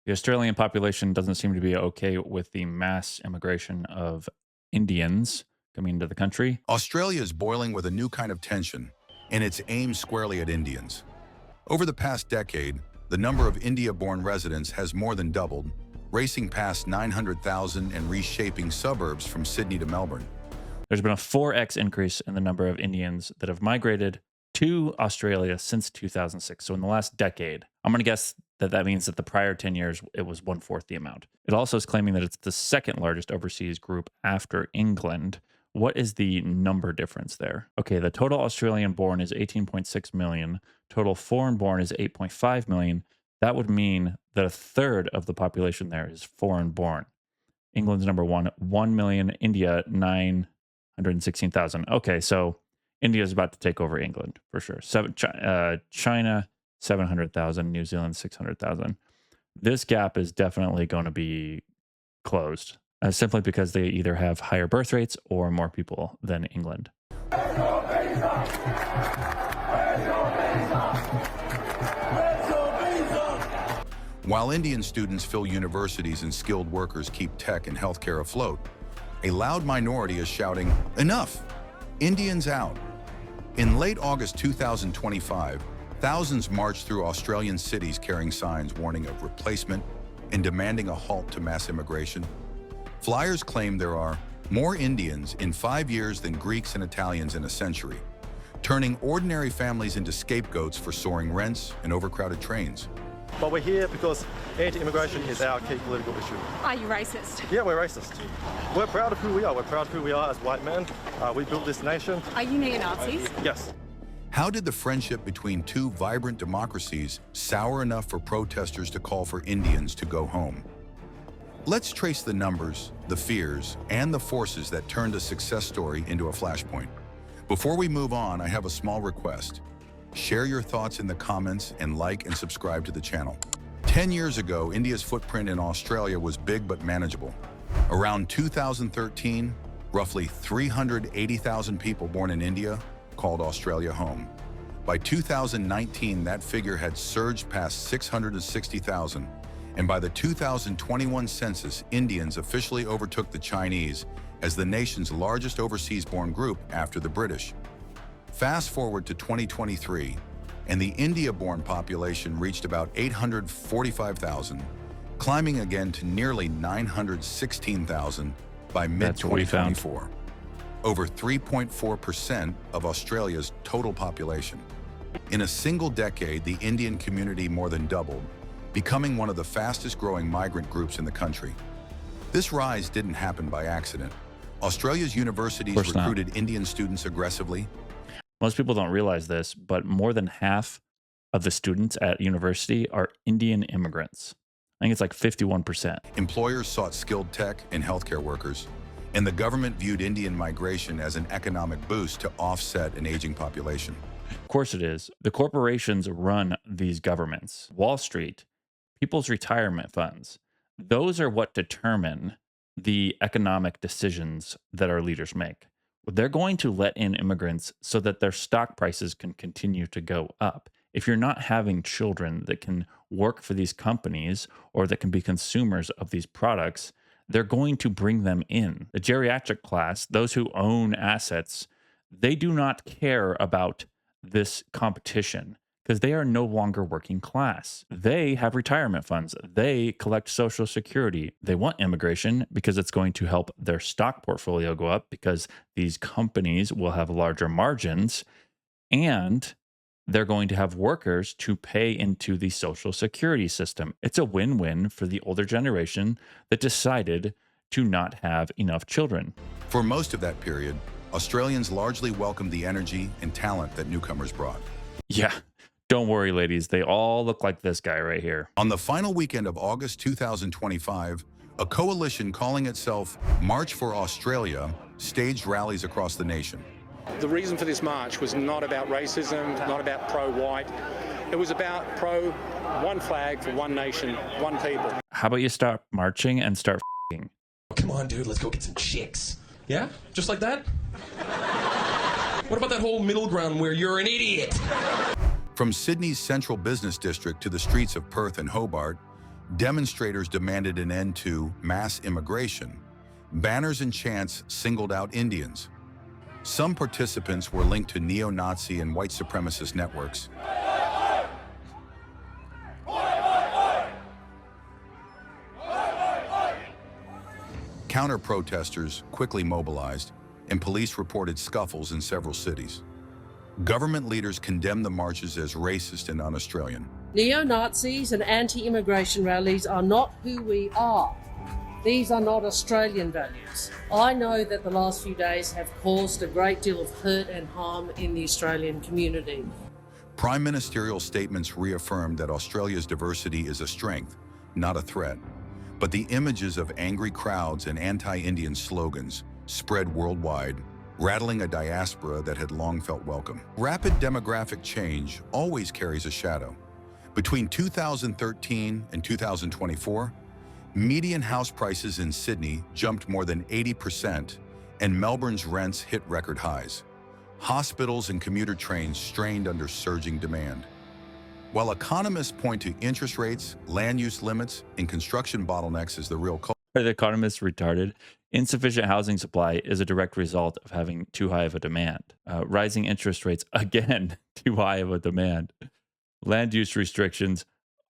The Australian population doesn't seem to be okay with the mass immigration of Indians coming into the country. Australia is boiling with a new kind of tension, and it's aimed squarely at Indians. Over the past decade, the number of India-born residents has more than doubled, racing past 900,000 and reshaping suburbs from Sydney to Melbourne. There's been a 4x increase in the number of Indians that have migrated to Australia since 2006. So in the last decade, I'm going to guess that that means that the prior 10 years, it was 1/4 the amount. It also is claiming that it's the second largest overseas group after England. What is the number difference there? Okay, the total Australian born is 18.6 million. Total foreign born is 8.5 million. That would mean that a third of the population there is foreign born. England's number one, 1 million. India, 916,000. Okay, so India is about to take over England for sure. China, 700,000. New Zealand, 600,000. This gap is definitely going to be closed, simply because they either have higher birth rates or more people than England. While Indian students fill universities and skilled workers keep tech and healthcare afloat, a loud minority is shouting, "Enough! Indians out!" In late August 2025, thousands marched through Australian cities carrying signs warning of replacement and demanding a halt to mass immigration. Flyers claim there are more Indians in 5 years than Greeks and Italians in a century, turning ordinary families into scapegoats for soaring rents and overcrowded trains. But we're here because anti-immigration is our key political issue. Are you racist? Yeah, we're racist. We're proud of who we are. We're proud of who we are as white men. We built this nation. Are you neo-Nazis? Yes. How did the friendship between two vibrant democracies sour enough for protesters to call for Indians to go home? Let's trace the numbers, the fears, and the forces that turned a success story into a flashpoint. Before we move on, I have a small request. Share your thoughts in the comments and like and subscribe to the channel. 10 years ago, India's footprint in Australia was big but manageable. Around 2013, roughly 380,000 people born in India called Australia home. By 2019, that figure had surged past 660,000, and by the 2021 census, Indians officially overtook the Chinese as the nation's largest overseas-born group after the British. Fast forward to 2023, and the India-born population reached about 845,000, climbing again to nearly 916,000 by mid-2024. Over 3.4% of Australia's total population. In a single decade, the Indian community more than doubled, becoming one of the fastest-growing migrant groups in the country. This rise didn't happen by accident. Australia's universities recruited Indian students aggressively. Most people don't realize this, but more than half of the students at university are Indian immigrants. I think it's like 51%. Employers sought skilled tech and healthcare workers, and the government viewed Indian migration as an economic boost to offset an aging population. Of course it is. The corporations run these governments. Wall Street, people's retirement funds, those are what determine the economic decisions that our leaders make. They're going to let in immigrants so that their stock prices can continue to go up. If you're not having children that can work for these companies or that can be consumers of these products, they're going to bring them in. The geriatric class, those who own assets, they do not care about this competition because they are no longer working class. They have retirement funds. They collect Social Security. They want immigration because it's going to help their stock portfolio go up because these companies will have larger margins, and they're going to have workers to pay into the Social Security system. It's a win-win for the older generation that decided to not have enough children. For most of that period, Australians largely welcomed the energy and talent that newcomers brought. Yeah. Don't worry, ladies. They all look like this guy right here. On the final weekend of August 2025, a coalition calling itself March for Australia staged rallies across the nation. The reason for this march was not about racism, not about pro-white. It was about one flag for one nation, one people. How about you stop marching and start f***ing? Come on, dude, let's go get some chicks. Yeah? Just like that? What about that whole middle ground where you're an idiot? From Sydney's central business district to the streets of Perth and Hobart, Demonstrators demanded an end to mass immigration. Banners and chants singled out Indians. Some participants were linked to neo-Nazi and white supremacist networks. Counter-protesters quickly mobilized, and police reported scuffles in several cities. Government leaders condemned the marches as racist and un-Australian. Neo-Nazis and anti-immigration rallies are not who we are. These are not Australian values. I know that the last few days have caused a great deal of hurt and harm in the Australian community. Prime ministerial statements reaffirmed that Australia's diversity is a strength, not a threat. But the images of angry crowds and anti-Indian slogans spread worldwide, rattling a diaspora that had long felt welcome. Rapid demographic change always carries a shadow. Between 2013 and 2024, median house prices in Sydney jumped more than 80%, and Melbourne's rents hit record highs. Hospitals and commuter trains strained under surging demand. While economists point to interest rates, land use limits, and construction bottlenecks as the real culprit. Are the economists retarded? Insufficient housing supply is a direct result of having too high of a demand. Rising interest rates, again, too high of a demand. Land use restrictions,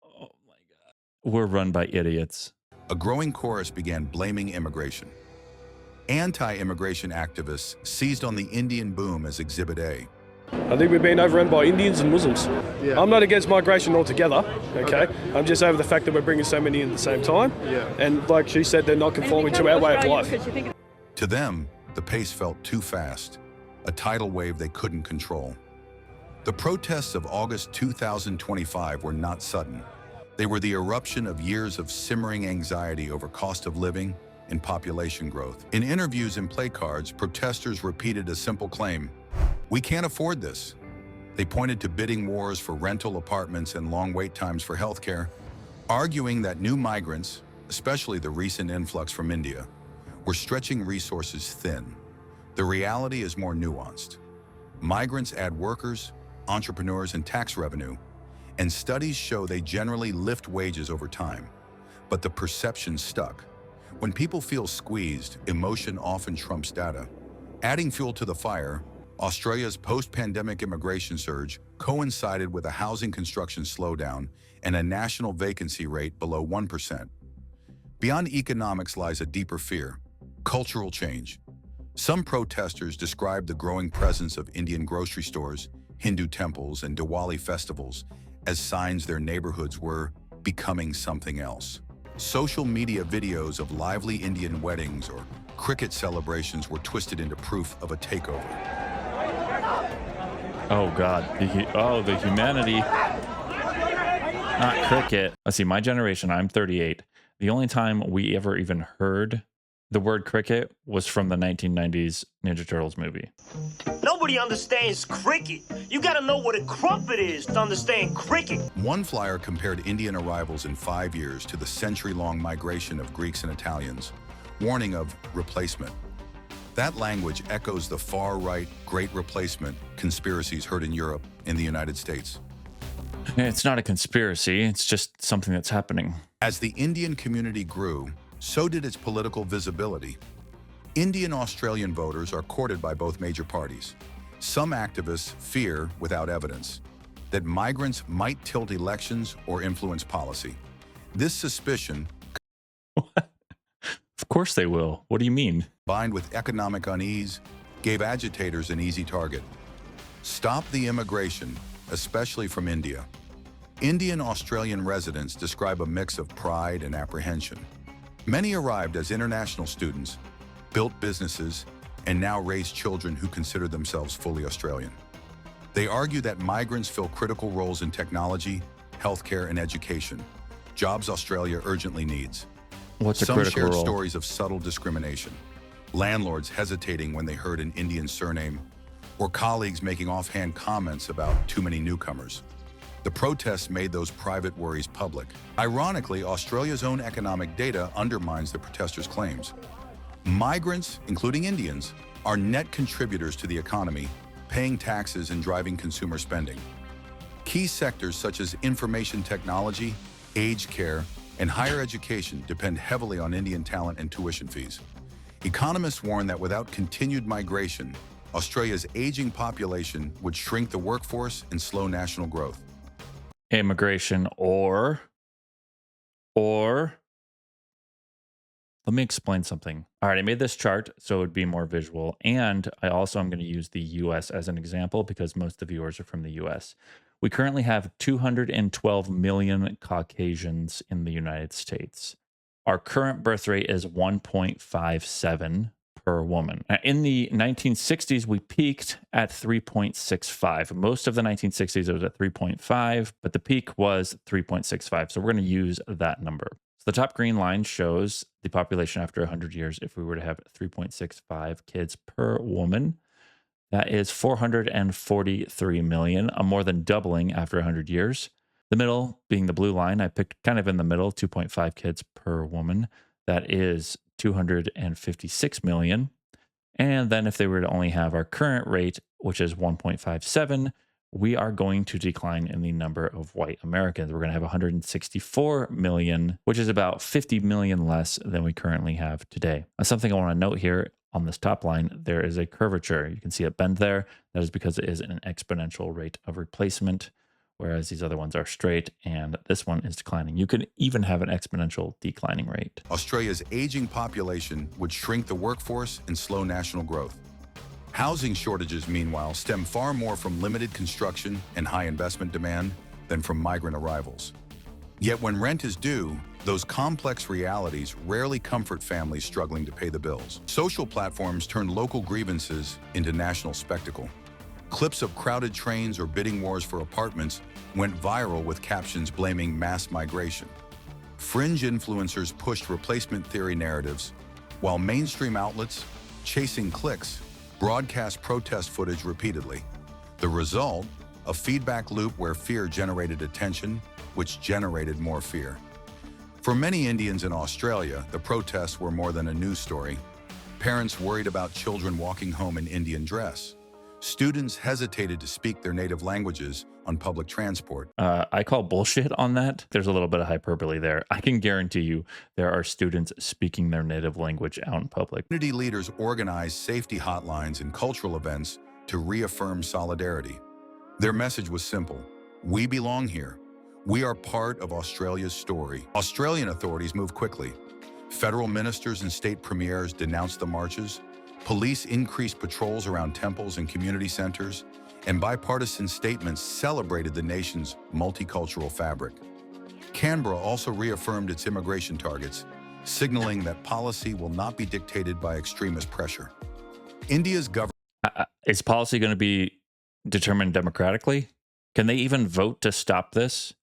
oh my God, were run by idiots. A growing chorus began blaming immigration. Anti-immigration activists seized on the Indian boom as Exhibit A. I think we're being overrun by Indians and Muslims. Yeah. I'm not against migration altogether, okay? I'm just over the fact that we're bringing so many in at the same time. Yeah. And like she said, they're not conforming to our way of life. To them, the pace felt too fast, a tidal wave they couldn't control. The protests of August 2025 were not sudden. They were the eruption of years of simmering anxiety over cost of living and population growth. In interviews and placards, protesters repeated a simple claim: "We can't afford this." They pointed to bidding wars for rental apartments and long wait times for healthcare, arguing that new migrants, especially the recent influx from India, were stretching resources thin. The reality is more nuanced. Migrants add workers, entrepreneurs, and tax revenue, and studies show they generally lift wages over time. But the perception stuck. When people feel squeezed, emotion often trumps data. Adding fuel to the fire, Australia's post-pandemic immigration surge coincided with a housing construction slowdown and a national vacancy rate below 1%. Beyond economics lies a deeper fear: cultural change. Some protesters described the growing presence of Indian grocery stores, Hindu temples, and Diwali festivals as signs their neighborhoods were becoming something else. Social media videos of lively Indian weddings or cricket celebrations were twisted into proof of a takeover. Oh God, the humanity. Not cricket. Let's see, my generation, I'm 38. The only time we ever even heard the word cricket was from the 1990s Ninja Turtles movie. Nobody understands cricket. You gotta know what a crumpet is to understand cricket. One flyer compared Indian arrivals in 5 years to the century-long migration of Greeks and Italians, warning of replacement. That language echoes the far-right Great Replacement conspiracies heard in Europe and the United States. It's not a conspiracy, it's just something that's happening. As the Indian community grew, so did its political visibility. Indian Australian voters are courted by both major parties. Some activists fear, without evidence, that migrants might tilt elections or influence policy. This suspicion, Of course they will. What do you mean? combined with economic unease, gave agitators an easy target. Stop the immigration, especially from India. Indian Australian residents describe a mix of pride and apprehension. Many arrived as international students, built businesses, and now raise children who consider themselves fully Australian. They argue that migrants fill critical roles in technology, healthcare, and education, jobs Australia urgently needs. What's a Some critical shared role? stories of subtle discrimination, landlords hesitating when they heard an Indian surname, or colleagues making offhand comments about too many newcomers. The protests made those private worries public. Ironically, Australia's own economic data undermines the protesters' claims. Migrants, including Indians, are net contributors to the economy, paying taxes and driving consumer spending. Key sectors such as information technology, aged care, and higher education depend heavily on Indian talent and tuition fees. Economists warn that without continued migration, Australia's aging population would shrink the workforce and slow national growth. Immigration or let me explain something. All right, I made this chart so it would be more visual. And I also am going to use the US as an example because most of the viewers are from the US. We currently have 212 million Caucasians in the United States. Our current birth rate is 1.57 per woman. Now, in the 1960s, we peaked at 3.65. Most of the 1960s, it was at 3.5, but the peak was 3.65. So we're going to use that number. So the top green line shows the population after 100 years. If we were to have 3.65 kids per woman, that is 443 million, a more than doubling after 100 years. The middle being the blue line, I picked kind of in the middle, 2.5 kids per woman. That is 256 million. And then if they were to only have our current rate, which is 1.57, we are going to decline in the number of white Americans. We're going to have 164 million, which is about 50 million less than we currently have today. Now, something I want to note here on this top line, there is a curvature. You can see it bend there. That is because it is an exponential rate of replacement, whereas these other ones are straight and this one is declining. You could even have an exponential declining rate. Australia's aging population would shrink the workforce and slow national growth. Housing shortages, meanwhile, stem far more from limited construction and high investment demand than from migrant arrivals. Yet when rent is due, those complex realities rarely comfort families struggling to pay the bills. Social platforms turn local grievances into national spectacle. Clips of crowded trains or bidding wars for apartments went viral with captions blaming mass migration. Fringe influencers pushed replacement theory narratives, while mainstream outlets, chasing clicks, broadcast protest footage repeatedly. The result, a feedback loop where fear generated attention, which generated more fear. For many Indians in Australia, the protests were more than a news story. Parents worried about children walking home in Indian dress. Students hesitated to speak their native languages on public transport. I call bullshit on that. There's a little bit of hyperbole there. I can guarantee you there are students speaking their native language out in public. Community leaders organized safety hotlines and cultural events to reaffirm solidarity. Their message was simple: we belong here. We are part of Australia's story. Australian authorities moved quickly. Federal ministers and state premiers denounced the marches. Police increased patrols around temples and community centers, and bipartisan statements celebrated the nation's multicultural fabric. Canberra also reaffirmed its immigration targets, signaling that policy will not be dictated by extremist pressure. India's government... Is policy going to be determined democratically? Can they even vote to stop this?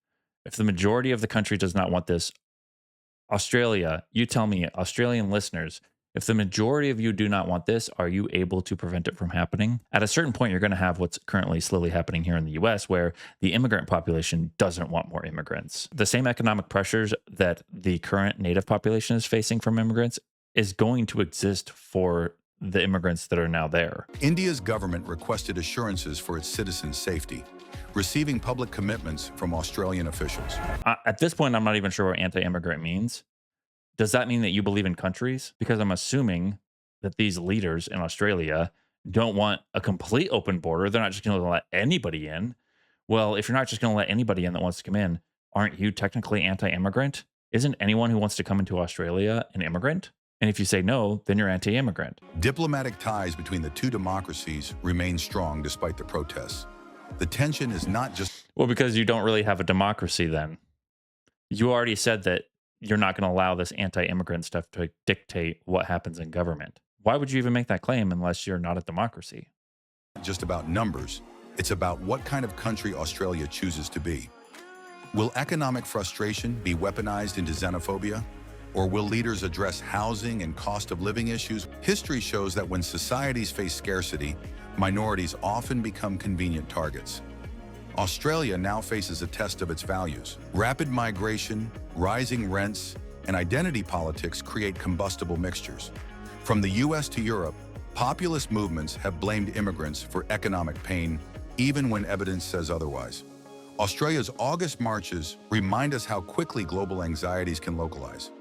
If the majority of the country does not want this, Australia, you tell me, Australian listeners, if the majority of you do not want this, are you able to prevent it from happening? At a certain point, you're going to have what's currently slowly happening here in the US, where the immigrant population doesn't want more immigrants. The same economic pressures that the current native population is facing from immigrants is going to exist for the immigrants that are now there. India's government requested assurances for its citizens' safety, receiving public commitments from Australian officials. At this point, I'm not even sure what anti-immigrant means. Does that mean that you believe in countries? Because I'm assuming that these leaders in Australia don't want a complete open border. They're not just going to let anybody in. Well, if you're not just going to let anybody in that wants to come in, aren't you technically anti-immigrant? Isn't anyone who wants to come into Australia an immigrant? And if you say no, then you're anti-immigrant. Diplomatic ties between the two democracies remain strong despite the protests. The tension is not just... Well, because you don't really have a democracy then. You already said that you're not going to allow this anti-immigrant stuff to dictate what happens in government. Why would you even make that claim unless you're not a democracy? Just about numbers. It's about what kind of country Australia chooses to be. Will economic frustration be weaponized into xenophobia? Or will leaders address housing and cost of living issues? History shows that when societies face scarcity, minorities often become convenient targets. Australia now faces a test of its values. Rapid migration, rising rents, and identity politics create combustible mixtures. From the US to Europe, populist movements have blamed immigrants for economic pain, even when evidence says otherwise. Australia's August marches remind us how quickly global anxieties can localize.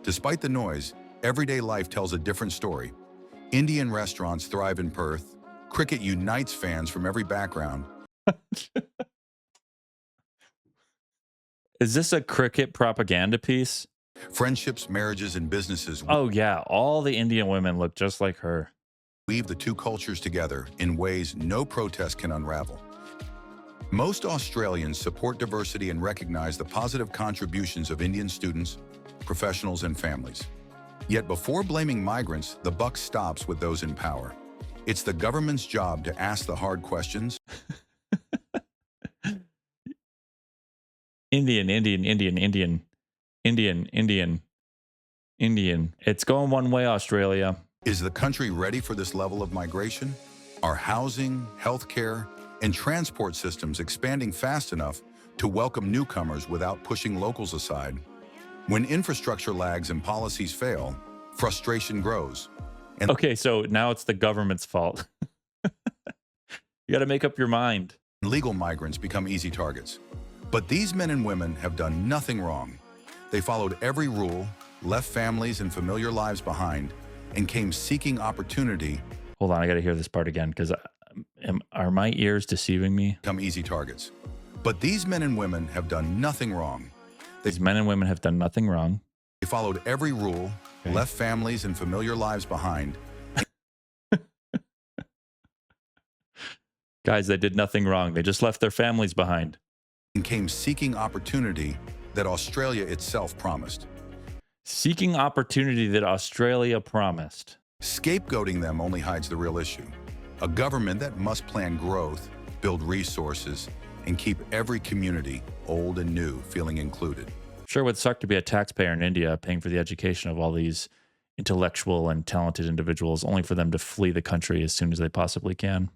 Despite the noise, everyday life tells a different story. Indian restaurants thrive in Perth. Cricket unites fans from every background. Is this a cricket propaganda piece? Friendships, marriages, and businesses Oh, yeah. All the Indian women look just like her. weave the two cultures together in ways no protest can unravel. Most Australians support diversity and recognize the positive contributions of Indian students, professionals, and families. Yet before blaming migrants, the buck stops with those in power. It's the government's job to ask the hard questions. Indian. It's going one way, Australia. Is the country ready for this level of migration? Are housing, healthcare, and transport systems expanding fast enough to welcome newcomers without pushing locals aside? When infrastructure lags and policies fail, frustration grows. And Okay, so now it's the government's fault. You got to make up your mind. legal migrants become easy targets. But these men and women have done nothing wrong. They followed every rule, left families and familiar lives behind, and came seeking opportunity. Hold on, I got to hear this part again because are my ears deceiving me? Become easy targets. But these men and women have done nothing wrong. These men and women have done nothing wrong. They followed every rule, left families and familiar lives behind. Guys, they did nothing wrong. They just left their families behind. And came seeking opportunity that Australia itself promised. Seeking opportunity that Australia promised. Scapegoating them only hides the real issue. A government that must plan growth, build resources, and keep every community, old and new, feeling included. Sure would suck to be a taxpayer in India paying for the education of all these intellectual and talented individuals only for them to flee the country as soon as they possibly can.